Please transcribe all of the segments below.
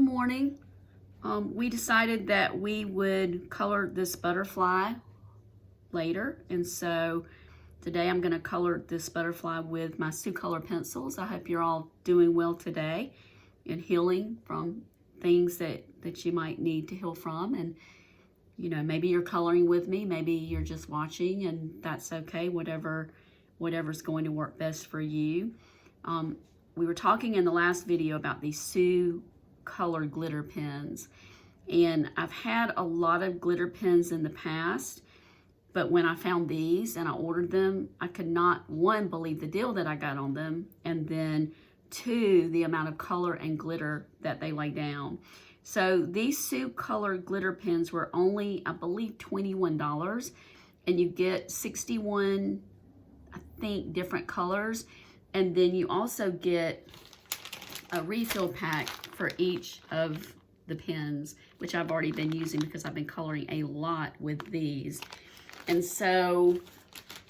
Good morning. We decided that we would color this butterfly later, and so today I'm going to color this butterfly with my Sucolor pencils. I hope you're all doing well today and healing from things that you might need to heal from. And maybe you're coloring with me, maybe you're just watching, and that's okay. Whatever's going to work best for you. We were talking in the last video about these Sucolor glitter pens, and I've had a lot of glitter pens in the past, but when I found these and I ordered them, I could not, one, believe the deal that I got on them, and then two, the amount of color and glitter that they lay down. So these Sucolor glitter pens were only, I believe, $21, and you get 61, I think, different colors. And then you also get a refill pack for each of the pens, which I've already been using because I've been coloring a lot with these. And so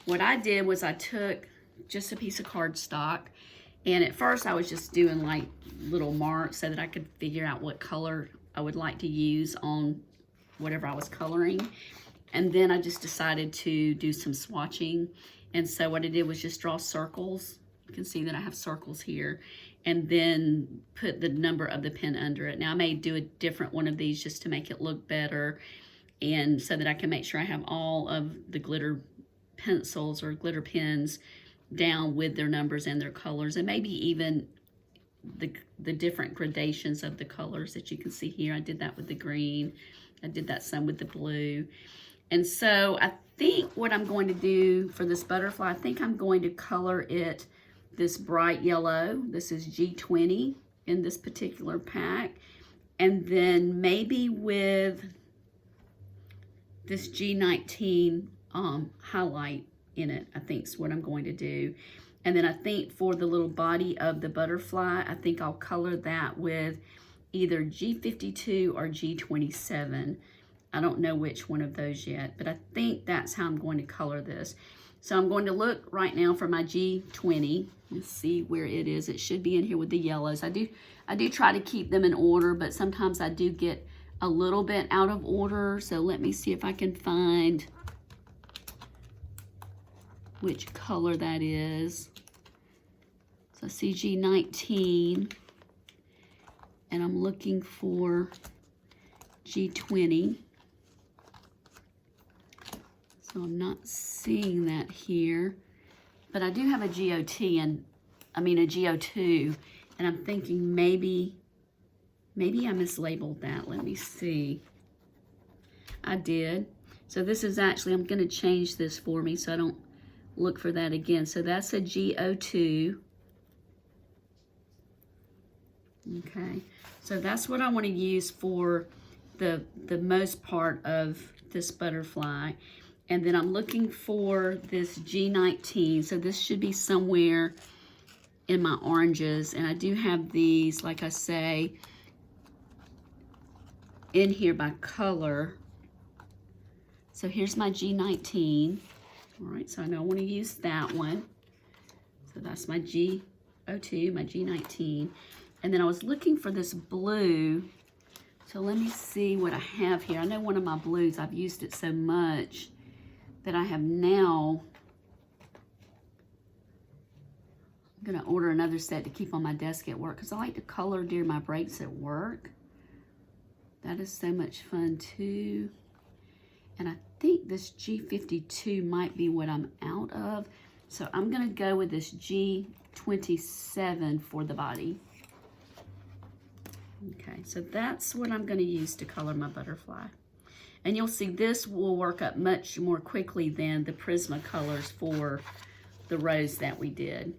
what I did was I took just a piece of cardstock, and at first I was just doing like little marks so that I could figure out what color I would like to use on whatever I was coloring. And then I just decided to do some swatching. And so what I did was just draw circles. You can see that I have circles here, and then put the number of the pen under it. Now I may do a different one of these just to make it look better, and so that I can make sure I have all of the glitter pencils or glitter pens down with their numbers and their colors, and maybe even the different gradations of the colors that you can see here. I did that with the green. I did that some with the blue. And so I think what I'm going to do for this butterfly, I think I'm going to color it this bright yellow. This is G20 in this particular pack. And then maybe with this G19 highlight in it, I think is what I'm going to do. And then I think for the little body of the butterfly, I think I'll color that with either G52 or G27. I don't know which one of those yet, but I think that's how I'm going to color this. So I'm going to look right now for my G20. Let's see where it is. It should be in here with the yellows. I do try to keep them in order, but sometimes I do get a little bit out of order. So let me see if I can find which color that is. So I see G19, and I'm looking for G20. So I'm not seeing that here, but I do have a GOT and a GO2, and I'm thinking maybe I mislabeled that. Let me see. I did. So this is actually, I'm going to change this for me so I don't look for that again. So that's a GO2. Okay, so that's what I want to use for the most part of this butterfly. And then I'm looking for this G19. So this should be somewhere in my oranges. And I do have these, like I say, in here by color. So here's my G19. All right, so I know I want to use that one. So that's my G02, my G19. And then I was looking for this blue. So let me see what I have here. I know one of my blues, I've used it so much that I have now. I'm gonna order another set to keep on my desk at work because I like to color during my breaks at work. That is so much fun too. And I think this G52 might be what I'm out of. So I'm gonna go with this G27 for the body. Okay, so that's what I'm gonna use to color my butterfly. And you'll see this will work up much more quickly than the Prismacolors for the rose that we did.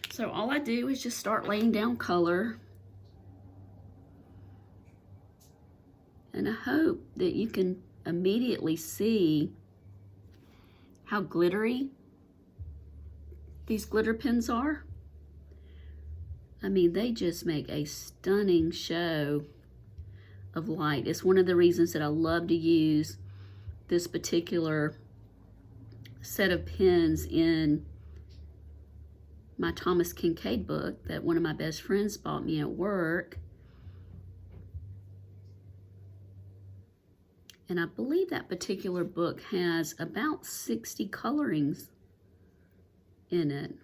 So all I do is just start laying down color. And I hope that you can immediately see how glittery these glitter pens are. I mean, they just make a stunning show of light. It's one of the reasons that I love to use this particular set of pens in my Thomas Kinkade book that one of my best friends bought me at work. And I believe that particular book has about 60 colorings in it.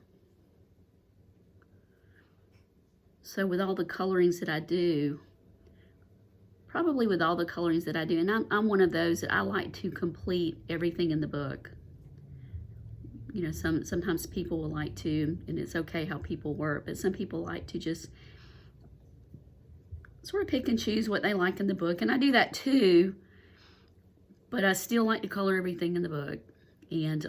So with all the colorings that I do, probably with all the colorings that I do, and I'm one of those that I like to complete everything in the book. You know, sometimes people will like to, and it's okay how people work, but some people like to just sort of pick and choose what they like in the book, and I do that too, but I still like to color everything in the book. And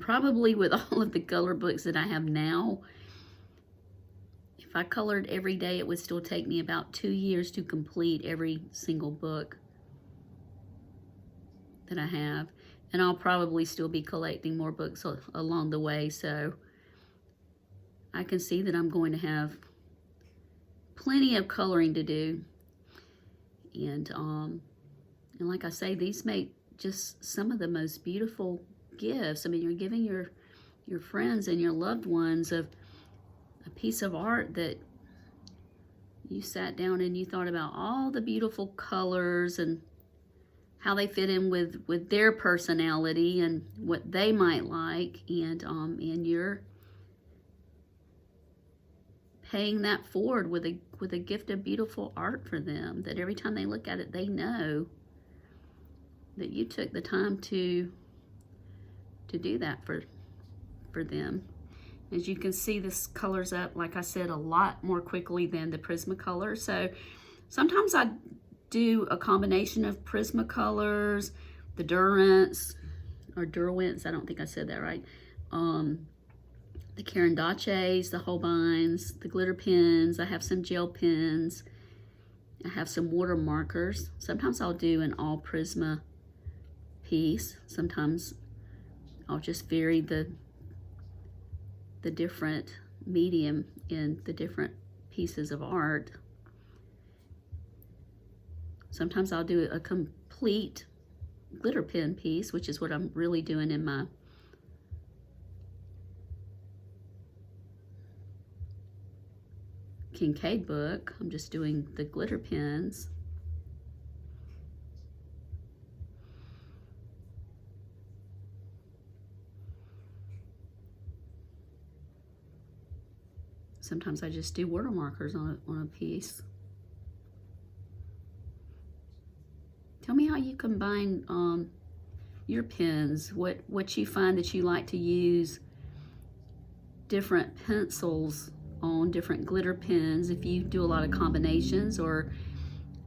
probably with all of the color books that I have now, if I colored every day, it would still take me about 2 years to complete every single book that I have. And I'll probably still be collecting more books along the way, so I can see that I'm going to have plenty of coloring to do. And like I say, these make just some of the most beautiful gifts. I mean, you're giving your friends and your loved ones a piece of art that you sat down and you thought about all the beautiful colors and how they fit in with their personality and what they might like, and you're paying that forward with a gift of beautiful art for them, that every time they look at it, they know that you took the time to do that for them. As you can see, this colors up, like I said, a lot more quickly than the Prismacolor. So sometimes I do a combination of Prismacolors, the Derwents, or Derwents, I don't think I said that right, the Caran d'Aches, the Holbeins, the glitter pens. I have some gel pens. I have some water markers. Sometimes I'll do an all Prisma piece. Sometimes I'll just vary the different medium in the different pieces of art. Sometimes I'll do a complete glitter pen piece, which is what I'm really doing in my Kincaid book. I'm just doing the glitter pens. Sometimes I just do watermarkers on a piece. Tell me how you combine your pens, what you find that you like to use different pencils on, different glitter pens, if you do a lot of combinations, or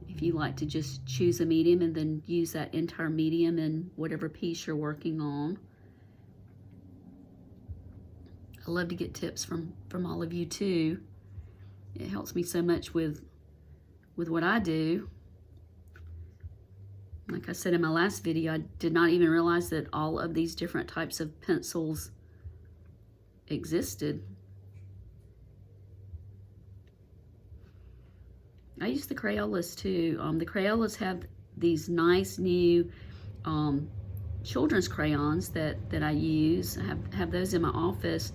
if you like to just choose a medium and then use that entire medium in whatever piece you're working on. I love to get tips from all of you too. It helps me so much with what I do. Like I said in my last video, I did not even realize that all of these different types of pencils existed. I use the Crayolas too. The Crayolas have these nice new children's crayons that I use. I have those in my office,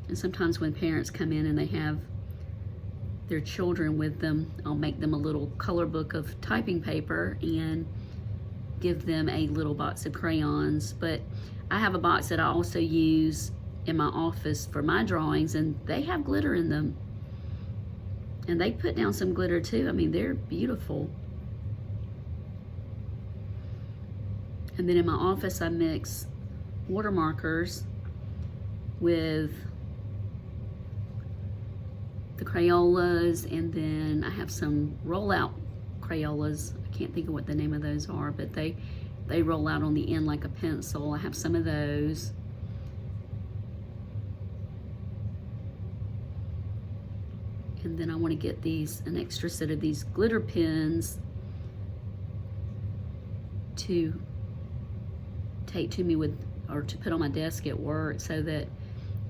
and sometimes when parents come in and they have their children with them, I'll make them a little color book of typing paper and give them a little box of crayons. But I have a box that I also use in my office for my drawings, and they have glitter in them. And they put down some glitter too. I mean, they're beautiful. And then in my office, I mix water markers with the Crayolas, and then I have some rollout Crayolas. I can't think of what the name of those are, but they roll out on the end like a pencil. I have some of those. And then I want to get an extra set of these glitter pens to take to me or to put on my desk at work, so that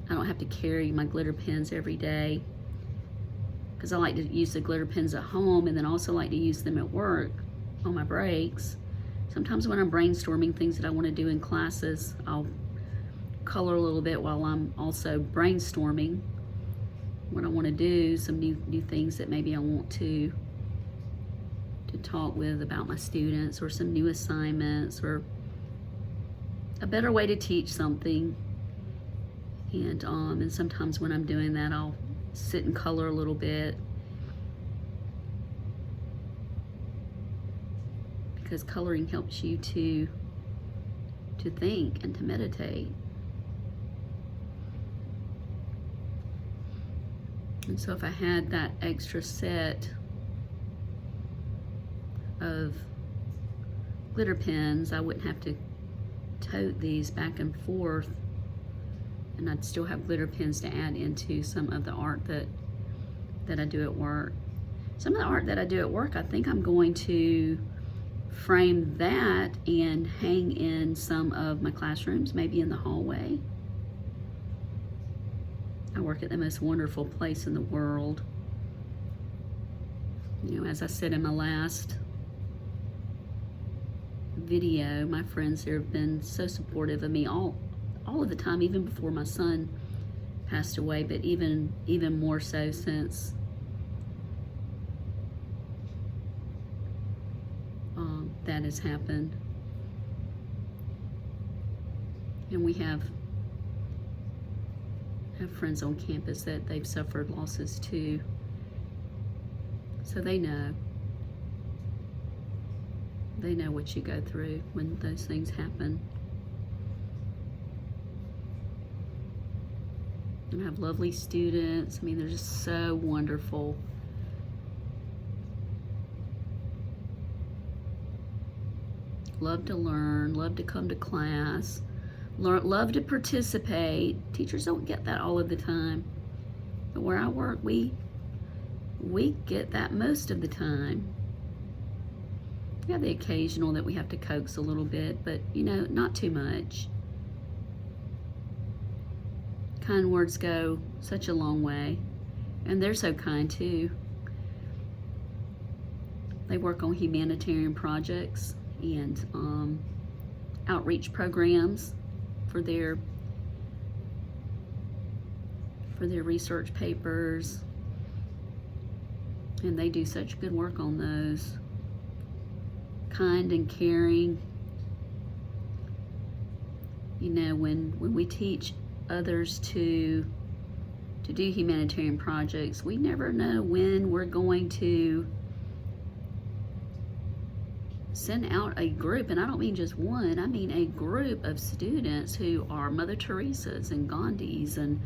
I don't have to carry my glitter pens every day. Because I like to use the glitter pens at home, and then also like to use them at work on my breaks. Sometimes when I'm brainstorming things that I want to do in classes, I'll color a little bit while I'm also brainstorming what I want to do, some new things that maybe I want to to talk with about my students, or some new assignments, or a better way to teach something. And sometimes when I'm doing that, I'll sit and color a little bit, because coloring helps you to think and to meditate. And so if I had that extra set of glitter pens, I wouldn't have to tote these back and forth, and I'd still have glitter pens to add into some of the art that I do at work. Some of the art that I do at work, I think I'm going to frame that and hang in some of my classrooms, maybe in the hallway. I work at the most wonderful place in the world. You know, as I said in my last video, my friends there have been so supportive of me all of the time, even before my son passed away, but even more so since that has happened. And we have friends on campus that they've suffered losses too, so they know what you go through when those things happen. And I have lovely students. I mean, they're just so wonderful. Love to learn, love to come to class, love to participate. Teachers don't get that all of the time, but where I work, we get that most of the time. We have the occasional that we have to coax a little bit, but you know, not too much. Kind words go such a long way, and they're so kind too. They work on humanitarian projects and outreach programs for their research papers, and they do such good work on those. Kind and caring. You know, when we teach others to do humanitarian projects, we never know when we're going to send out a group, and I don't mean just one, I mean a group of students who are Mother Teresa's and Gandhi's and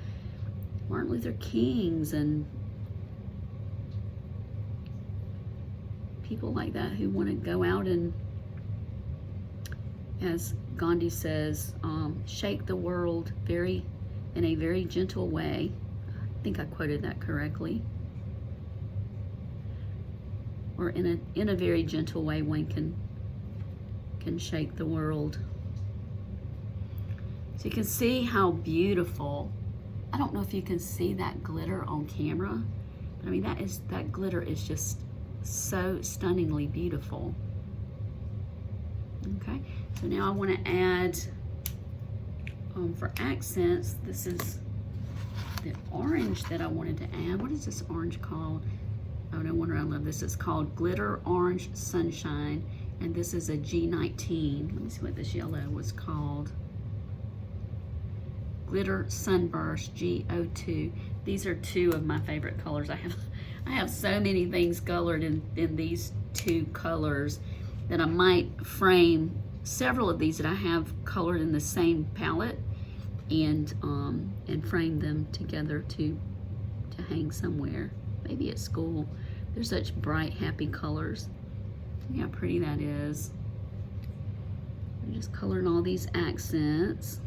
Martin Luther King's and people like that who want to go out and, as Gandhi says, shake the world in a very gentle way. I think I quoted that correctly. Or in a very gentle way, one can shake the world. So you can see how beautiful. I don't know if you can see that glitter on camera, but I mean that glitter is just so stunningly beautiful. Okay, so now I want to add for accents. This is the orange that I wanted to add. What is this orange called? Oh, no wonder I love this. It's called Glitter Orange Sunshine, and this is a G19. Let me see what this yellow was called. Glitter Sunburst G02. These are two of my favorite colors. I have so many things colored in these two colors that I might frame several of these that I have colored in the same palette and frame them together to hang somewhere. Maybe at school. They're such bright, happy colors. See how pretty that is. I'm just coloring all these accents.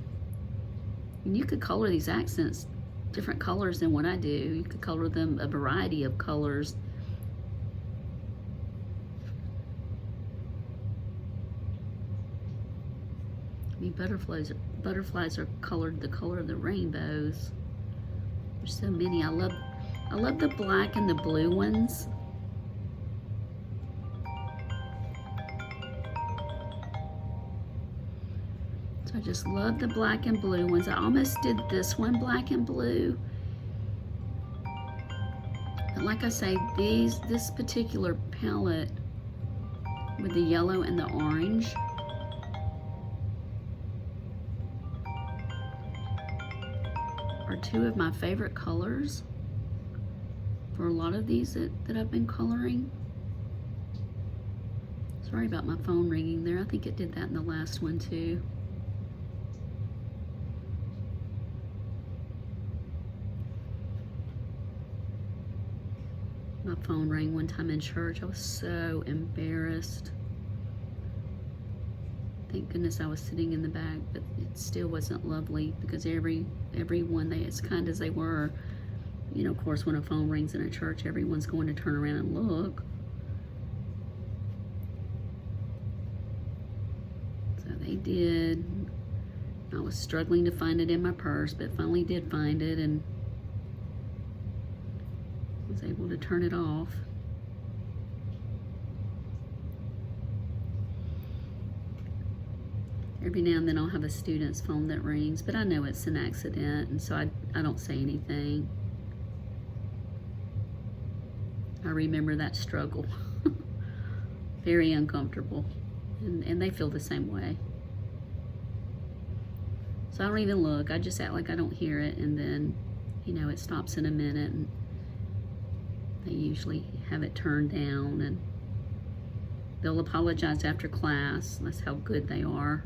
And you could color these accents different colors than what I do. You could color them a variety of colors. I mean, butterflies are colored the color of the rainbows. There's so many. I love the black and the blue ones. So I just love the black and blue ones. I almost did this one black and blue. But like I say, this particular palette with the yellow and the orange. Are two of my favorite colors for a lot of these that I've been coloring. Sorry about my phone ringing there. I think it did that in the last one too. My phone rang one time in church. I was so embarrassed. Thank goodness I was sitting in the back, but it still wasn't lovely because everyone, they as kind as they were, you know, of course, when a phone rings in a church, everyone's going to turn around and look. So they did. I was struggling to find it in my purse, but finally did find it and was able to turn it off. Every now and then I'll have a student's phone that rings, but I know it's an accident, and so I don't say anything. I remember that struggle. Very uncomfortable, and they feel the same way. So I don't even look. I just act like I don't hear it, and then, you know, it stops in a minute, and they usually have it turned down, and they'll apologize after class. That's how good they are.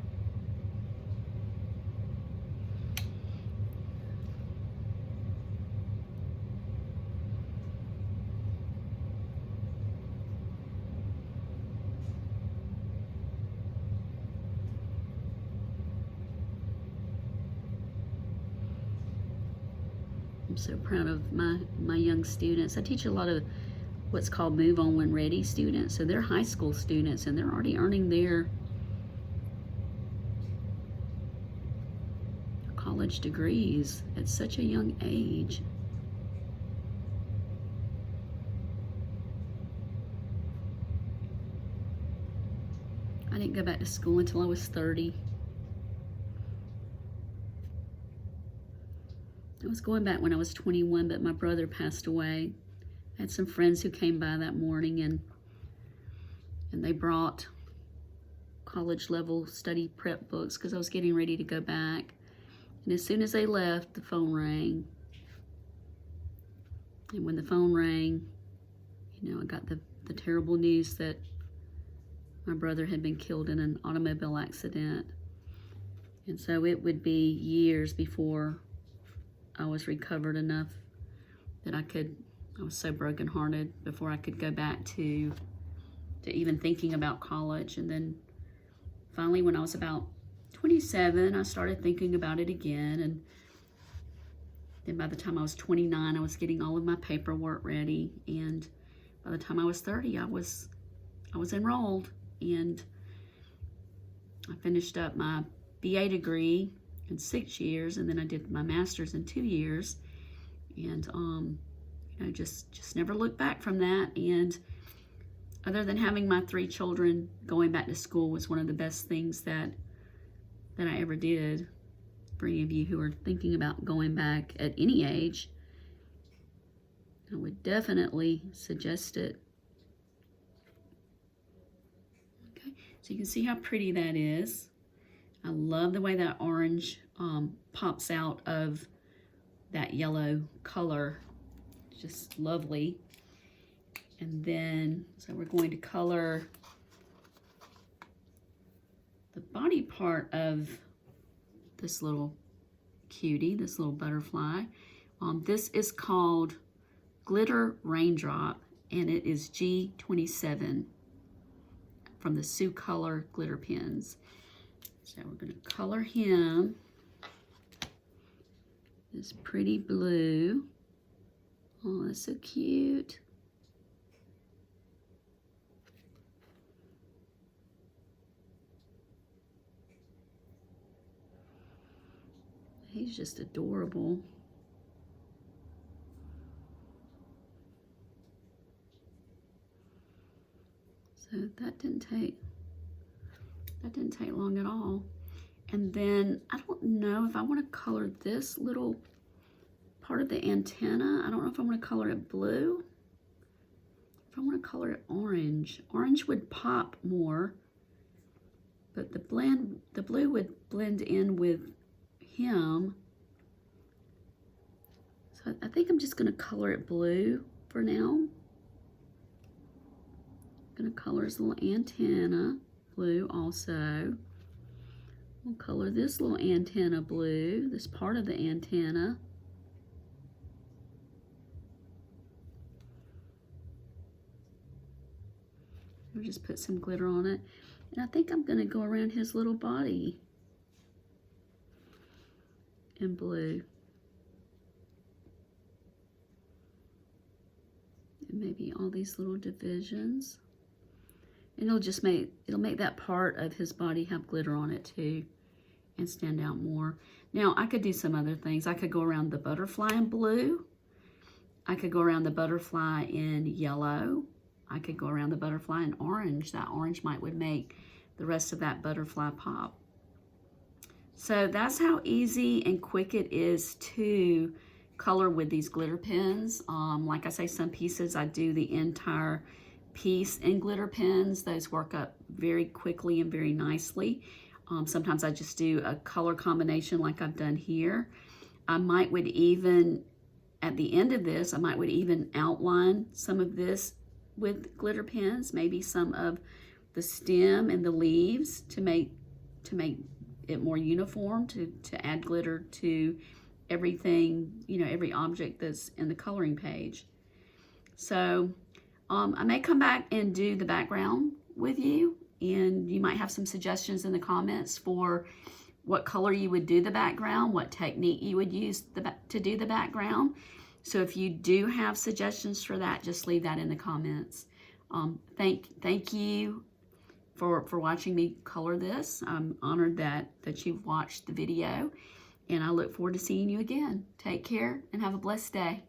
I'm so proud of my young students. I teach a lot of what's called Move On When Ready students. So they're high school students and they're already earning their college degrees at such a young age. I didn't go back to school until I was 30. I was going back when I was 21, but my brother passed away. I had some friends who came by that morning and they brought college level study prep books because I was getting ready to go back. And as soon as they left, the phone rang. And when the phone rang, you know, I got the terrible news that my brother had been killed in an automobile accident. And so it would be years before I was recovered enough that I was so brokenhearted before I could go back to even thinking about college. And then finally, when I was about 27, I started thinking about it again. And then by the time I was 29, I was getting all of my paperwork ready. And by the time I was 30, I was enrolled. And I finished up my BA degree in 6 years, and then I did my master's in 2 years. And you know, just never looked back from that. And other than having my 3 children, going back to school was one of the best things that I ever did. For any of you who are thinking about going back at any age, I would definitely suggest it. Okay, so you can see how pretty that is. I love the way that orange pops out of that yellow color. Just lovely. And then, so we're going to color the body part of this little cutie, this little butterfly. This is called Glitter Raindrop, and it is G27 from the Sue Color glitter pens. So we're going to color him this pretty blue. Oh, that's so cute. He's just adorable. So that didn't take long at all. And then I don't know if I want to color this little part of the antenna. I don't know if I want to color it blue. If I want to color it orange. Orange would pop more, but the blue would blend in with him. So I think I'm just going to color it blue for now. I'm going to color his little antenna blue also. We'll color this little antenna blue, this part of the antenna. We'll just put some glitter on it. And I think I'm going to go around his little body in blue. And maybe all these little divisions. And it'll make that part of his body have glitter on it too and stand out more. Now I could do some other things. I could go around the butterfly in blue. I could go around the butterfly in yellow. I could go around the butterfly in orange. That orange would make the rest of that butterfly pop. So that's how easy and quick it is to color with these glitter pens. Like I say, some pieces I do the entire piece in glitter pens. Those work up very quickly and very nicely. Sometimes I just do a color combination like I've done here. I would even, at the end of this, I would even outline some of this with glitter pens, maybe some of the stem and the leaves to make it more uniform, to add glitter to everything, you know, every object that's in the coloring page. So I may come back and do the background with you, and you might have some suggestions in the comments for what color you would do the background, what technique you would use to do the background. So if you do have suggestions for that, just leave that in the comments. Thank you for watching me color this. I'm honored that you've watched the video, and I look forward to seeing you again. Take care and have a blessed day.